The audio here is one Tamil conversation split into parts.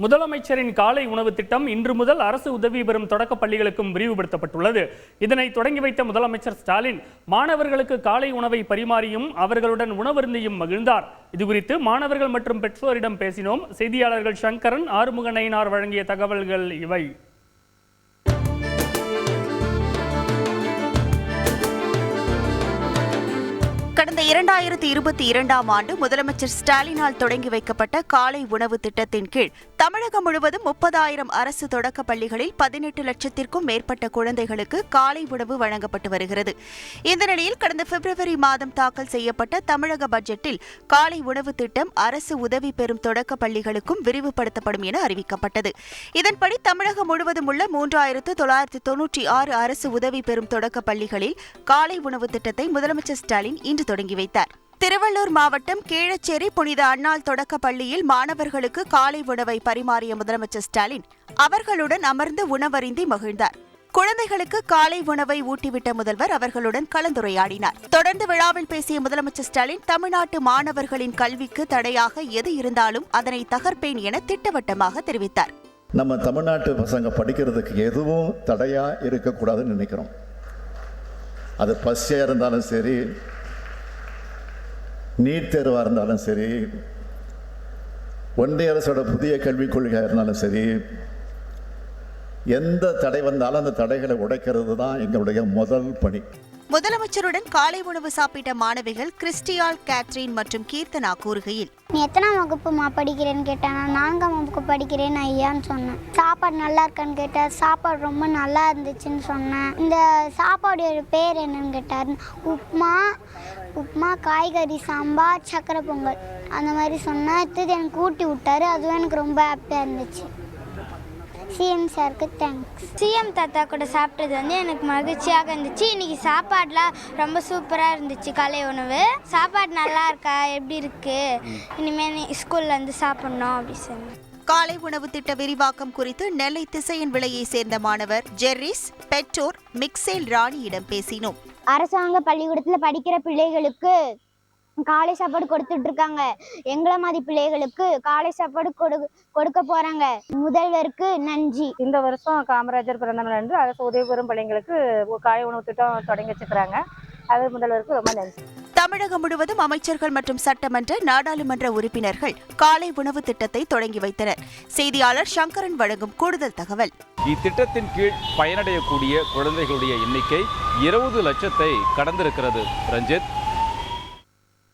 முதலமைச்சரின் காலை உணவு திட்டம் இன்று முதல் அரசு உதவி பெறும் தொடக்க பள்ளிகளுக்கும் விரிவுபடுத்தப்பட்டுள்ளது. இதனை தொடங்கி வைத்த முதலமைச்சர் ஸ்டாலின் மாணவர்களுக்கு காலை உணவை பரிமாறியும் அவர்களுடன் உணவருந்தியும் மகிழ்ந்தார். இதுகுறித்து மாணவர்கள் மற்றும் பெற்றோரிடம் பேசினோம். செய்தியாளர்கள் சங்கரன், ஆறுமுக நயினார் வழங்கிய தகவல்கள் இவை. கடந்த 2022ஆம் ஆண்டு முதலமைச்சர் ஸ்டாலினால் தொடங்கி வைக்கப்பட்ட காலை உணவு திட்டத்தின் கீழ் தமிழகம் முழுவதும் 30,000 அரசு தொடக்க பள்ளிகளில் 18 லட்சத்திற்கும் மேற்பட்ட குழந்தைகளுக்கு காலை உணவு வழங்கப்பட்டு வருகிறது. இந்த நிலையில் கடந்த பிப்ரவரி மாதம் தாக்கல் செய்யப்பட்ட தமிழக பட்ஜெட்டில் காலை உணவு திட்டம் அரசு உதவி பெறும் தொடக்க பள்ளிகளுக்கும் விரிவுபடுத்தப்படும் என அறிவிக்கப்பட்டது. இதன்படி தமிழகம் முழுவதும் உள்ள 3,996 அரசு உதவி பெறும் தொடக்க பள்ளிகளில் காலை உணவு திட்டத்தை முதலமைச்சர் ஸ்டாலின் இன்று தொடங்கி வைத்தார். திருவள்ளூர் மாவட்டம் கீழச்சேரி புனித அன்னாள் தொடக்க பள்ளியில் மாணவர்களுக்கு காலை உணவை பரிமாறிய முதலமைச்சர் ஸ்டாலின் அவர்களுடன் அமர்ந்து உணவருந்தி மகிழ்ந்தார். குழந்தைகளுக்கு காலை உணவை ஊட்டிவிட்ட முதல்வர் அவர்களுடன் கலந்துரையாடினார். தொடர்ந்து விழாவில் பேசிய முதலமைச்சர் ஸ்டாலின் தமிழ்நாட்டு மாணவர்களின் கல்விக்கு தடையாக எது இருந்தாலும் அதனை தகர்ப்பேன் என திட்டவட்டமாக தெரிவித்தார். நம்ம தமிழ்நாட்டு பசங்க படிக்கிறதுக்கு எதுவும் தடையா இருக்கக்கூடாதுன்னு நினைக்கிறோம். அது பசியா இருந்தாலும் சரி, நீட் தேர்வாக இருந்தாலும் சரி, ஒன்றிய அரசோட புதிய கல்விக் கொள்கையாக இருந்தாலும் சரி, எந்த தடை வந்தாலும் அந்த தடைகளை உடைக்கிறது தான் எங்களுடைய முதல் பணி. முதலமைச்சருடன் காலை உணவு சாப்பிட்ட மாணவிகள் கிறிஸ்டியால், கேத்ரின் மற்றும் கீர்த்தனா கூறுகையில், நீ எத்தனாம் வகுப்புமா படிக்கிறேன்னு கேட்டேன். நான் 4ஆம் வகுப்பு படிக்கிறேன் ஐயான்னு சொன்னேன். சாப்பாடு நல்லா இருக்கான்னு கேட்டார். சாப்பாடு ரொம்ப நல்லா இருந்துச்சுன்னு சொன்னேன். இந்த சாப்பாடு பேர் என்னன்னு கேட்டார். உப்மா, காய்கறி சாம்பார், சக்கரை பொங்கல் அந்த மாதிரி சொன்னேன். அடுத்தது எனக்கு ஊட்டி விட்டாரு. அதுவும் எனக்கு ரொம்ப ஹாப்பியாக இருந்துச்சு. சிஎம் சாருக்கு தேங்க்ஸ். சிஎம் தாத்தா கூட சாப்பிட்டது எனக்கு மகிழ்ச்சியாக இருந்துச்சு. இன்னைக்கு சாப்பாடுலாம் ரொம்ப சூப்பராக இருந்துச்சு. காலை உணவு சாப்பாடு நல்லா இருக்கா, எப்படி இருக்கு, இனிமேல் ஸ்கூல்ல இருந்து சாப்பிடணும் அப்படி சொன்னேன். காலை உணவு திட்ட விரிவாக்கம் குறித்து நெல்லை திசையன் விலையை சேர்ந்த மாணவர் ஜெர்ரிஸ் பெற்றோர் மிக்சேல் ராணியிடம் பேசினோம். அரசாங்க பள்ளிக்கூடத்தில் படிக்கிற பிள்ளைகளுக்கு காலை சாப்பாடு கொடுத்துட்டு இருக்காங்க. எங்களை மாதிரி பிள்ளைகளுக்கு காலை சாப்பாடு கொடுக்க போறாங்க. முதல்வருக்கு நன்றி. இந்த வருஷம் காமராஜர் பிறந்த நாள் அன்று அரசு உதவி பெறும் பள்ளிகளுக்கு காலை உணவு திட்டம் தொடங்கி வச்சிருக்கிறாங்க. அது முதல்வருக்கு ரொம்ப நன்றி. தமிழகம் முழுவதும் அமைச்சர்கள் மற்றும் சட்டமன்ற, நாடாளுமன்ற உறுப்பினர்கள் காலை உணவு திட்டத்தை தொடங்கி வைத்தனர். செய்தியாளர் சங்கரன் வழங்கும் கூடுதல் தகவல். இத்திட்டத்தின் கீழ் பயனடையக்கூடிய குழந்தைகளுடைய எண்ணிக்கை 20 லட்சத்தை கடந்திருக்கிறது. ரஞ்சித்,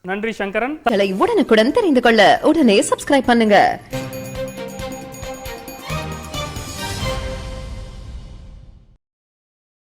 நன்றி சங்கரன். உடனுக்குடன் தெரிந்து கொள்ள உடனே சப்ஸ்கிரைப் பண்ணுங்க.